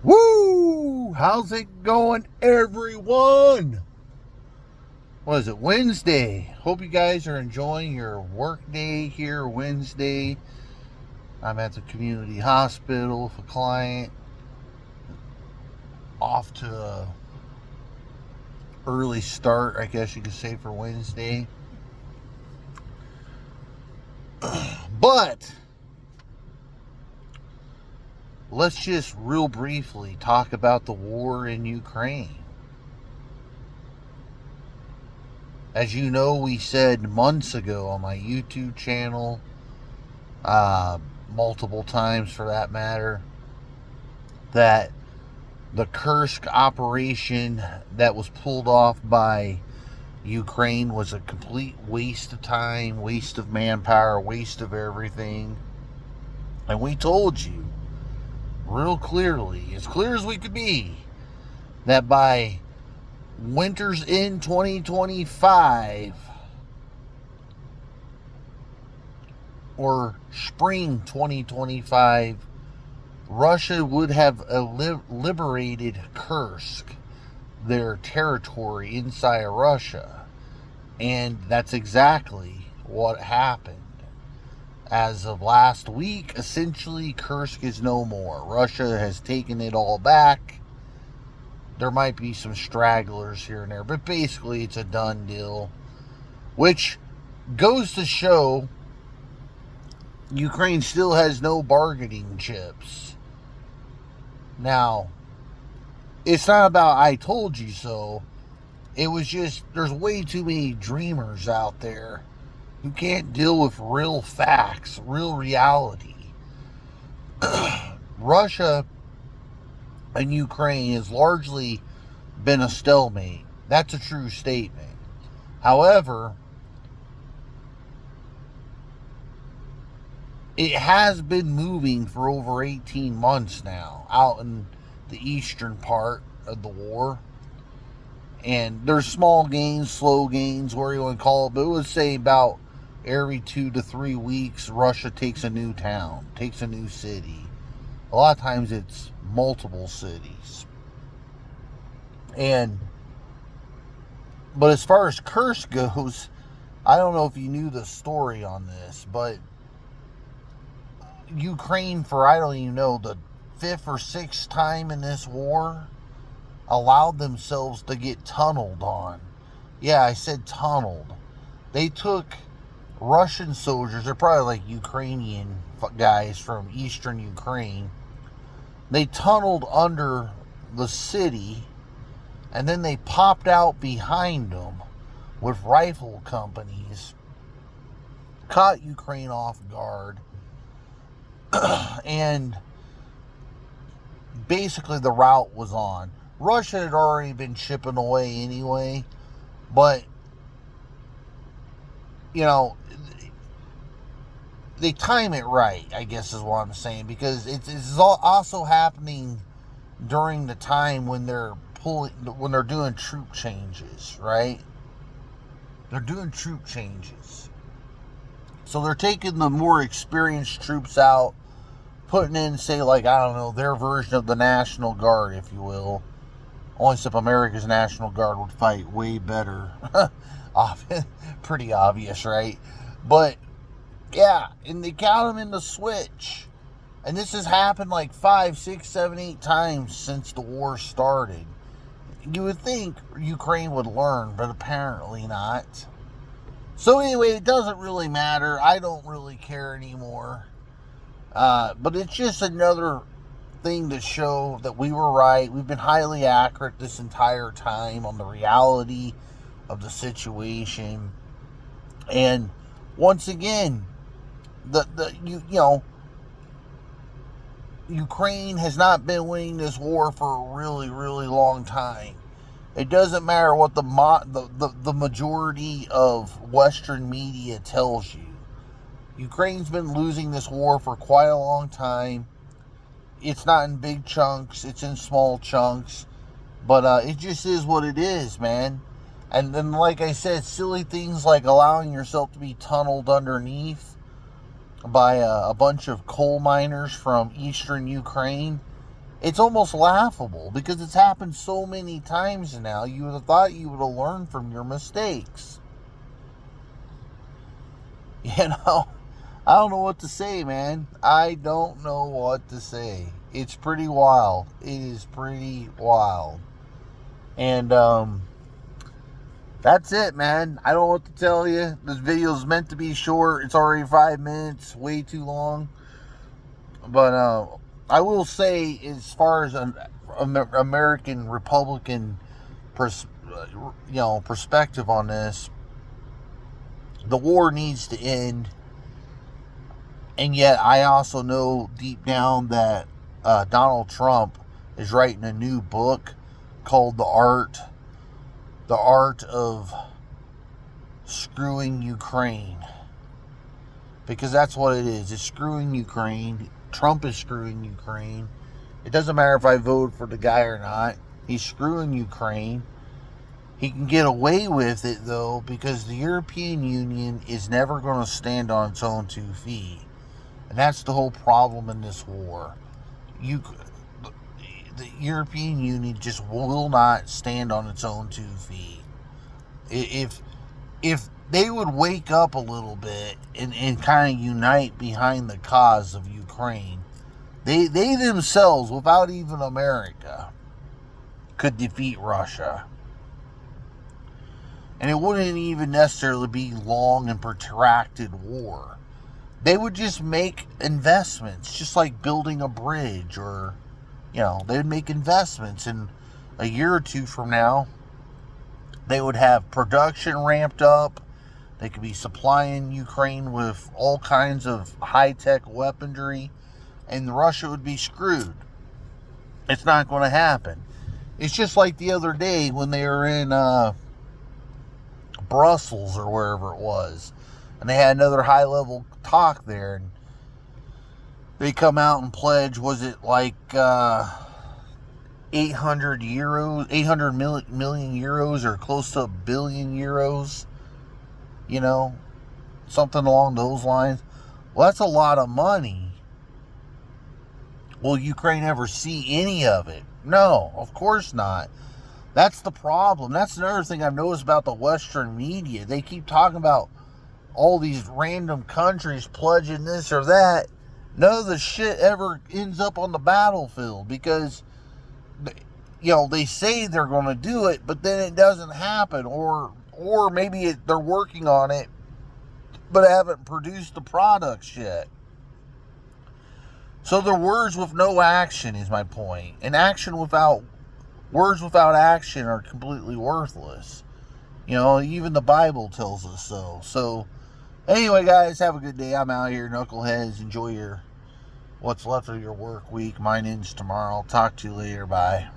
Woo! How's it going, everyone? What is it, Wednesday? Hope you guys are enjoying your work day here Wednesday. I'm at the community hospital with a client. Off to a early start, I guess you could say, for Wednesday. But let's just real briefly talk about the war in Ukraine. As you know, we said months ago on my YouTube channel, multiple times for that matter, that the Kursk operation that was pulled off by Ukraine was a complete waste of time, waste of manpower, waste of everything. And we told you real clearly, as clear as we could be, that by winter's in 2025 or spring 2025, Russia would have liberated Kursk, their territory inside of Russia. And that's exactly what happened. As of last week, essentially, Kursk is no more. Russia has taken it all back. There might be some stragglers here and there, but basically it's a done deal. Which goes to show Ukraine still has no bargaining chips. Now, it's not about I told you so. It was just, there's way too many dreamers out there who can't deal with real facts, real reality. Russia and Ukraine has largely been a stalemate. That's a true statement. However, it has been moving for over 18 months now out in the eastern part of the war. And there's small gains, slow gains, whatever you want to call it, but it would say about every 2 to 3 weeks, Russia takes a new town, takes a new city. A lot of times it's multiple cities. But as far as Kursk goes, I don't know if you knew the story on this, but Ukraine, for I don't even know, the 5th or 6th time in this war, allowed themselves to get tunneled on. Yeah, I said tunneled. They took Russian soldiers, they're probably like Ukrainian guys from eastern Ukraine. They tunneled under the city, and then they popped out behind them with rifle companies, caught Ukraine off guard, and basically the route was on. Russia had already been chipping away anyway, but, you know, they time it right, I guess is what I'm saying, because it's also happening during the time when they're doing troop changes, right? They're doing troop changes. So they're taking the more experienced troops out, putting in, say, like, I don't know, their version of the National Guard, if you will. Only except America's National Guard would fight way better. Pretty obvious, right? But, yeah, and they count them in the switch. And this has happened like 5, 6, 7, 8 times since the war started. You would think Ukraine would learn, but apparently not. So anyway, it doesn't really matter. I don't really care anymore. But it's just another thing to show that we were right. We've been highly accurate this entire time on the reality of the situation. And once again, Ukraine has not been winning this war for a really, really long time. It doesn't matter what the majority of Western media tells you. Ukraine's been losing this war for quite a long time. It's not in big chunks. It's in small chunks. But it just is what it is, man. And then, like I said, silly things like allowing yourself to be tunneled underneath by a bunch of coal miners from eastern Ukraine It's almost laughable because it's happened so many times now. You would have thought you would have learned from your mistakes. You know, I don't know what to say, man. I don't know what to say. It's pretty wild. It is pretty wild. And that's it, man. I don't know what to tell you. This video is meant to be short. It's already 5 minutes, way too long. But I will say, as far as an American Republican perspective on this, the war needs to end. And yet, I also know deep down that Donald Trump is writing a new book called The Art of Screwing Ukraine. Because that's what it is. It's screwing Ukraine. Trump is screwing Ukraine. It doesn't matter if I vote for the guy or not. He's screwing Ukraine. He can get away with it, though, because the European Union is never going to stand on its own 2 feet. And that's the whole problem in this war. The European Union just will not stand on its own 2 feet. If they would wake up a little bit and kind of unite behind the cause of Ukraine, they themselves, without even America, could defeat Russia. And it wouldn't even necessarily be long and protracted war. They would just make investments, just like building a bridge, or, they would make investments, and a year or two from now, they would have production ramped up. They could be supplying Ukraine with all kinds of high-tech weaponry, and Russia would be screwed. It's not going to happen. It's just like the other day when they were in Brussels or wherever it was, and they had another high-level talk there, and they come out and pledge, was it like 800 million euros, or close to 1 billion euros, something along those lines. Well, that's a lot of money. Will Ukraine ever see any of it? No, of course not. That's the problem. That's another thing I've noticed about the Western media. They keep talking about all these random countries pledging this or that. None of the shit ever ends up on the battlefield, because they say they're going to do it, but then it doesn't happen, or maybe they're working on it, but haven't produced the products yet. So they're words with no action, is my point. And words without action are completely worthless. Even the Bible tells us so. So, anyway, guys, have a good day. I'm out here, knuckleheads. Enjoy what's left of your work week. Mine ends tomorrow. I'll talk to you later. Bye.